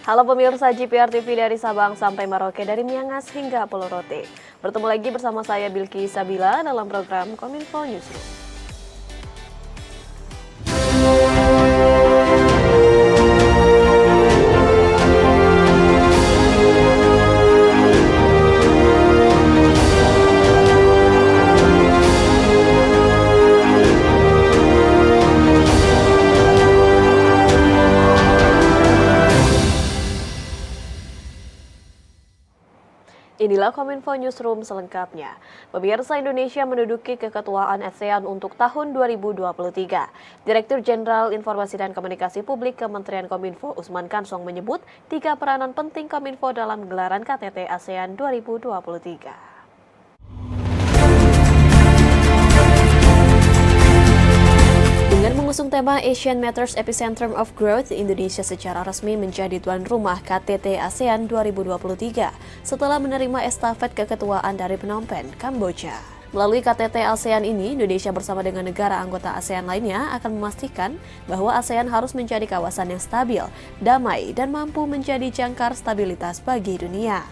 Halo pemirsa GPR TV dari Sabang sampai Merauke, dari Miangas hingga Pulau Rote. Bertemu lagi bersama saya Bilki Sabila dalam program Kominfo Newsroom. Inilah Kominfo Newsroom selengkapnya. Pemirsa, Indonesia menduduki keketuaan ASEAN untuk tahun 2023. Direktur Jenderal Informasi dan Komunikasi Publik Kementerian Kominfo Usman Kansong menyebut 3 peranan penting Kominfo dalam gelaran KTT ASEAN 2023. Dengan mengusung tema Asian Matters Epicentrum of Growth, Indonesia secara resmi menjadi tuan rumah KTT ASEAN 2023 setelah menerima estafet keketuaan dari Phnom Penh, Kamboja. Melalui KTT ASEAN ini, Indonesia bersama dengan negara anggota ASEAN lainnya akan memastikan bahwa ASEAN harus menjadi kawasan yang stabil, damai, dan mampu menjadi jangkar stabilitas bagi dunia.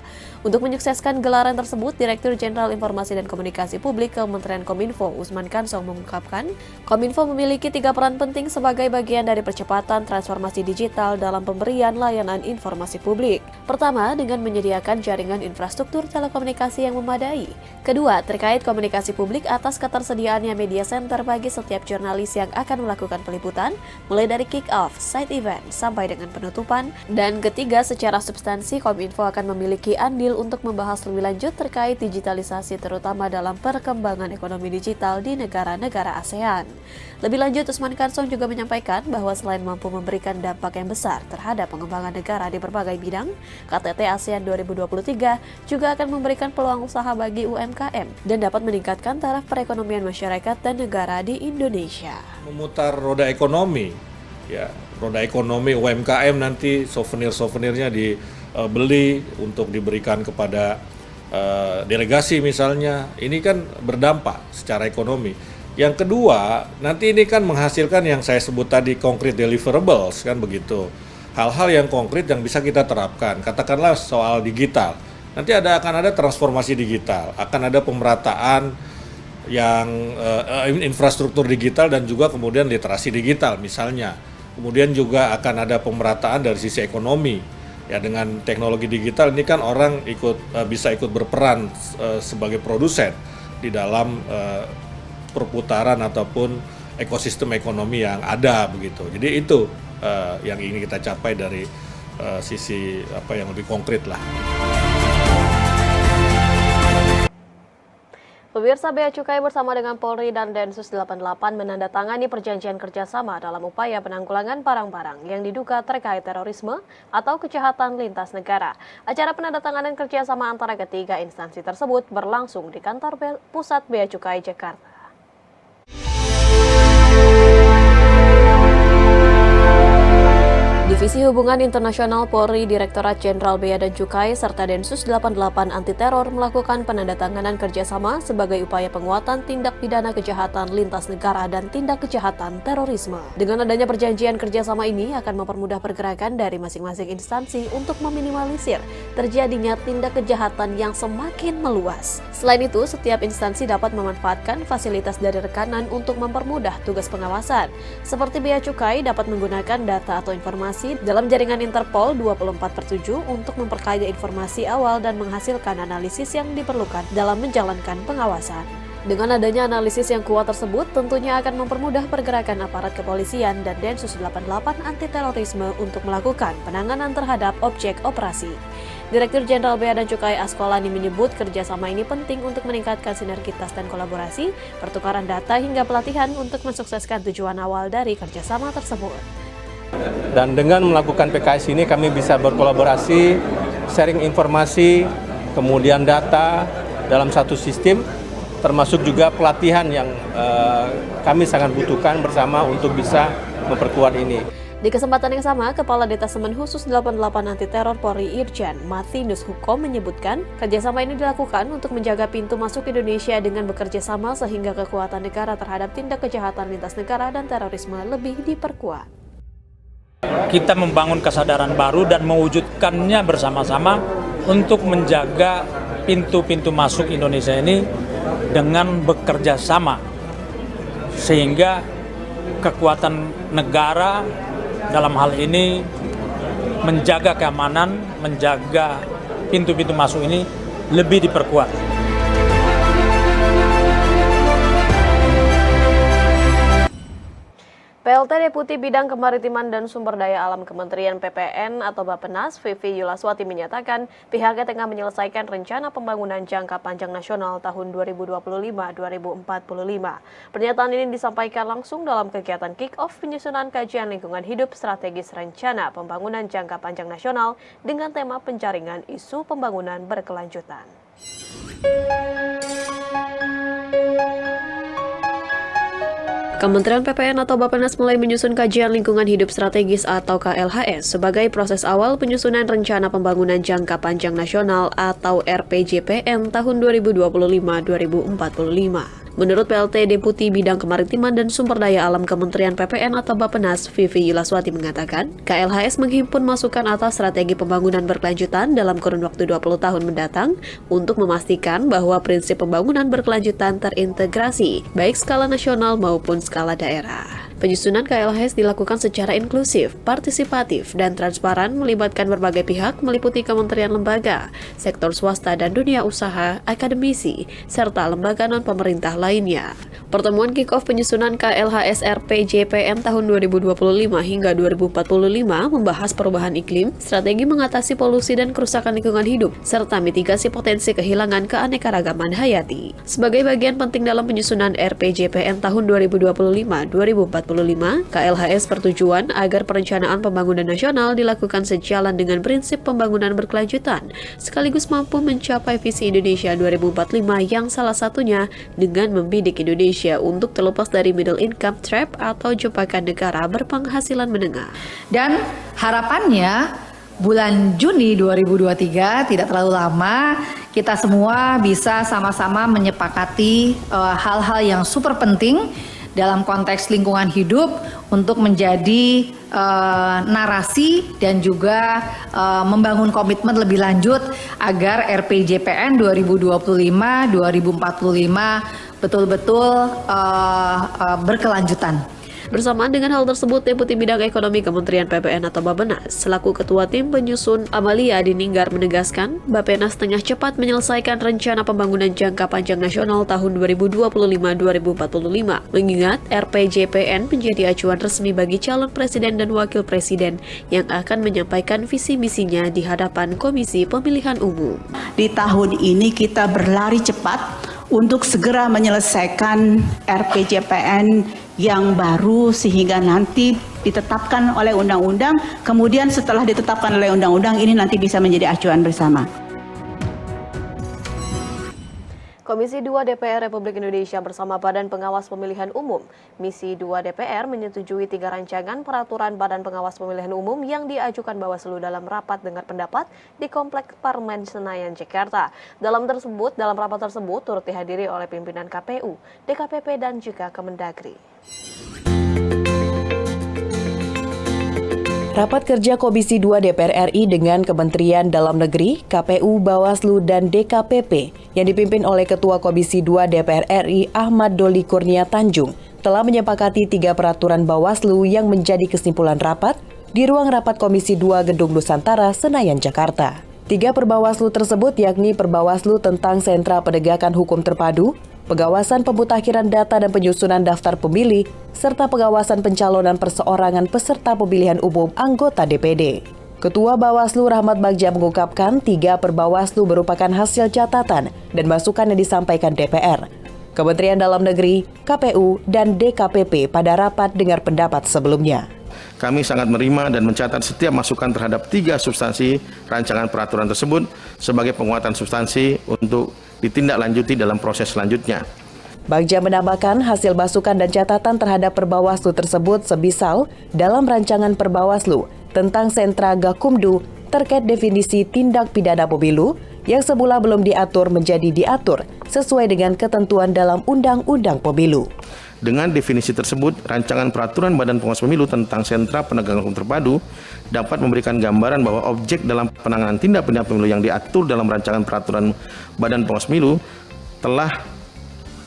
Untuk menyukseskan gelaran tersebut, Direktur Jenderal Informasi dan Komunikasi Publik Kementerian Kominfo Usman Kansong mengungkapkan, Kominfo memiliki 3 peran penting sebagai bagian dari percepatan transformasi digital dalam pemberian layanan informasi publik. Pertama, dengan menyediakan jaringan infrastruktur telekomunikasi yang memadai. Kedua, terkait komunikasi publik atas ketersediaannya media center bagi setiap jurnalis yang akan melakukan peliputan, mulai dari kick-off, side event, sampai dengan penutupan. Dan ketiga, secara substansi, Kominfo akan memiliki andil untuk membahas lebih lanjut terkait digitalisasi terutama dalam perkembangan ekonomi digital di negara-negara ASEAN. Lebih lanjut, Usman Kansong juga menyampaikan bahwa selain mampu memberikan dampak yang besar terhadap pengembangan negara di berbagai bidang, KTT ASEAN 2023 juga akan memberikan peluang usaha bagi UMKM dan dapat meningkatkan taraf perekonomian masyarakat dan negara di Indonesia. Memutar roda ekonomi, roda ekonomi UMKM nanti souvenir-souvenirnya dibeli untuk diberikan kepada delegasi misalnya, ini kan berdampak secara ekonomi. Yang kedua, nanti ini kan menghasilkan yang saya sebut tadi concrete deliverables, kan begitu. Hal-hal yang konkret yang bisa kita terapkan, katakanlah soal digital. Nanti akan ada transformasi digital, akan ada pemerataan yang infrastruktur digital dan juga kemudian literasi digital misalnya. Kemudian juga akan ada pemerataan dari sisi ekonomi. Ya, dengan teknologi digital ini kan orang bisa ikut berperan sebagai produsen di dalam perputaran ataupun ekosistem ekonomi yang ada begitu. Jadi itu yang ingin kita capai dari sisi yang lebih konkret lah. Pemirsa, Bea Cukai bersama dengan Polri dan Densus 88 menandatangani perjanjian kerjasama dalam upaya penanggulangan barang-barang yang diduga terkait terorisme atau kejahatan lintas negara. Acara penandatanganan kerjasama antara ketiga instansi tersebut berlangsung di kantor pusat Bea Cukai Jakarta. Divisi Hubungan Internasional Polri, Direktorat Jenderal Bea dan Cukai, serta Densus 88 Anti Teror melakukan penandatanganan kerjasama sebagai upaya penguatan tindak pidana kejahatan lintas negara dan tindak kejahatan terorisme. Dengan adanya perjanjian kerjasama ini akan mempermudah pergerakan dari masing-masing instansi untuk meminimalisir terjadinya tindak kejahatan yang semakin meluas. Selain itu, setiap instansi dapat memanfaatkan fasilitas dari rekanan untuk mempermudah tugas pengawasan. Seperti Bea Cukai dapat menggunakan data atau informasi dalam jaringan Interpol 24/7 untuk memperkaya informasi awal dan menghasilkan analisis yang diperlukan dalam menjalankan pengawasan. Dengan adanya analisis yang kuat tersebut, tentunya akan mempermudah pergerakan aparat kepolisian dan Densus 88 anti terorisme untuk melakukan penanganan terhadap objek operasi. Direktur Jenderal Bea dan Cukai Askolani menyebut kerjasama ini penting untuk meningkatkan sinergitas dan kolaborasi, pertukaran data hingga pelatihan untuk mensukseskan tujuan awal dari kerjasama tersebut. Dan dengan melakukan PKS ini kami bisa berkolaborasi, sharing informasi, kemudian data dalam satu sistem, termasuk juga pelatihan yang kami sangat butuhkan bersama untuk bisa memperkuat ini. Di kesempatan yang sama, Kepala Detasemen Khusus 88 Anti Teror Polri Irjen Martinus Hukom menyebutkan kerjasama ini dilakukan untuk menjaga pintu masuk Indonesia dengan bekerja sama sehingga kekuatan negara terhadap tindak kejahatan lintas negara dan terorisme lebih diperkuat. Kita membangun kesadaran baru dan mewujudkannya bersama-sama untuk menjaga pintu-pintu masuk Indonesia ini dengan bekerja sama, sehingga kekuatan negara dalam hal ini menjaga keamanan, menjaga pintu-pintu masuk ini lebih diperkuat. PLT Deputi Bidang Kemaritiman dan Sumber Daya Alam Kementerian PPN atau Bappenas, Vivi Yulaswati menyatakan pihaknya tengah menyelesaikan rencana pembangunan jangka panjang nasional tahun 2025-2045. Pernyataan ini disampaikan langsung dalam kegiatan kick-off penyusunan kajian lingkungan hidup strategis rencana pembangunan jangka panjang nasional dengan tema penjaringan isu pembangunan berkelanjutan. Kementerian PPN atau Bappenas mulai menyusun kajian lingkungan hidup strategis atau KLHS sebagai proses awal penyusunan rencana pembangunan jangka panjang nasional atau RPJPN tahun 2025-2045. Menurut PLT Deputi Bidang Kemaritiman dan Sumber Daya Alam Kementerian PPN atau Bappenas, Vivi Yulaswati mengatakan, KLHS menghimpun masukan atas strategi pembangunan berkelanjutan dalam kurun waktu 20 tahun mendatang untuk memastikan bahwa prinsip pembangunan berkelanjutan terintegrasi, baik skala nasional maupun skala daerah. Penyusunan KLHS dilakukan secara inklusif, partisipatif, dan transparan melibatkan berbagai pihak meliputi kementerian lembaga, sektor swasta dan dunia usaha, akademisi, serta lembaga non-pemerintah lainnya. Pertemuan kick-off penyusunan KLHS RPJPN tahun 2025 hingga 2045 membahas perubahan iklim, strategi mengatasi polusi dan kerusakan lingkungan hidup, serta mitigasi potensi kehilangan keanekaragaman hayati. Sebagai bagian penting dalam penyusunan RPJPN tahun 2025-2045, KLHS bertujuan agar perencanaan pembangunan nasional dilakukan sejalan dengan prinsip pembangunan berkelanjutan, sekaligus mampu mencapai visi Indonesia 2045 yang salah satunya dengan membidik Indonesia untuk terlepas dari middle income trap atau jebakan negara berpenghasilan menengah. Dan harapannya bulan Juni 2023, tidak terlalu lama, kita semua bisa sama-sama menyepakati hal-hal yang super penting dalam konteks lingkungan hidup untuk menjadi narasi dan juga membangun komitmen lebih lanjut agar RPJPN 2025-2045 betul-betul berkelanjutan. Bersamaan dengan hal tersebut, Deputi Bidang Ekonomi Kementerian PPN atau Bappenas selaku Ketua Tim Penyusun Amalia Dininggar menegaskan, Bappenas tengah cepat menyelesaikan rencana pembangunan jangka panjang nasional tahun 2025-2045, mengingat RPJPN menjadi acuan resmi bagi calon presiden dan wakil presiden yang akan menyampaikan visi misinya di hadapan Komisi Pemilihan Umum. Di tahun ini kita berlari cepat untuk segera menyelesaikan RPJPN yang baru sehingga nanti ditetapkan oleh undang-undang, kemudian setelah ditetapkan oleh undang-undang ini nanti bisa menjadi acuan bersama. Komisi 2 DPR Republik Indonesia bersama Badan Pengawas Pemilihan Umum, Misi 2 DPR menyetujui 3 rancangan peraturan Badan Pengawas Pemilihan Umum yang diajukan Bawaslu dalam rapat dengar pendapat di Komplek Parmen Senayan, Jakarta. Dalam rapat tersebut turut dihadiri oleh pimpinan KPU, DKPP dan juga Kemendagri. Rapat kerja Komisi 2 DPR RI dengan Kementerian Dalam Negeri, KPU, Bawaslu, dan DKPP yang dipimpin oleh Ketua Komisi 2 DPR RI Ahmad Doli Kurnia Tanjung telah menyepakati 3 peraturan Bawaslu yang menjadi kesimpulan rapat di ruang rapat Komisi 2 Gedung Nusantara, Senayan, Jakarta. 3 perbawaslu tersebut yakni Perbawaslu tentang Sentra Penegakan Hukum Terpadu, Pengawasan Pemutakhiran Data dan Penyusunan Daftar Pemilih, serta pengawasan pencalonan perseorangan peserta pemilihan umum anggota DPD. Ketua Bawaslu Rahmat Bagja mengungkapkan 3 perbawaslu merupakan hasil catatan dan masukan yang disampaikan DPR, Kementerian Dalam Negeri, KPU, dan DKPP pada rapat dengar pendapat sebelumnya. Kami sangat menerima dan mencatat setiap masukan terhadap 3 substansi rancangan peraturan tersebut sebagai penguatan substansi untuk ditindaklanjuti dalam proses selanjutnya. Bagja menambahkan hasil masukan dan catatan terhadap Perbawaslu tersebut sebisal dalam rancangan Perbawaslu tentang Sentra Gakumdu terkait definisi tindak pidana pemilu yang semula belum diatur menjadi diatur sesuai dengan ketentuan dalam Undang-Undang Pemilu. Dengan definisi tersebut, rancangan peraturan Badan Pengawas Pemilu tentang sentra penegakan hukum terpadu dapat memberikan gambaran bahwa objek dalam penanganan tindak pidana pemilu yang diatur dalam rancangan peraturan Badan Pengawas Pemilu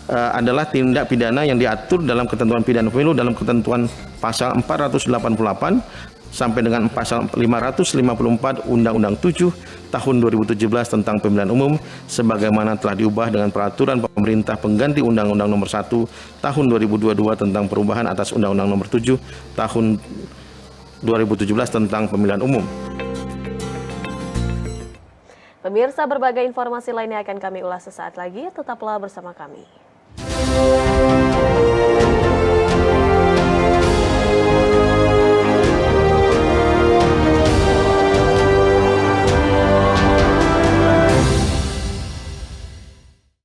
adalah tindak pidana yang diatur dalam ketentuan pidana pemilu dalam ketentuan pasal 488 sampai dengan pasal 554 Undang-Undang 7 tahun 2017 tentang pemilihan umum sebagaimana telah diubah dengan peraturan pemerintah pengganti Undang-Undang Nomor 1 tahun 2022 tentang perubahan atas Undang-Undang Nomor 7 tahun 2017 tentang pemilihan umum. Pemirsa, berbagai informasi lainnya akan kami ulas sesaat lagi. Tetaplah bersama kami.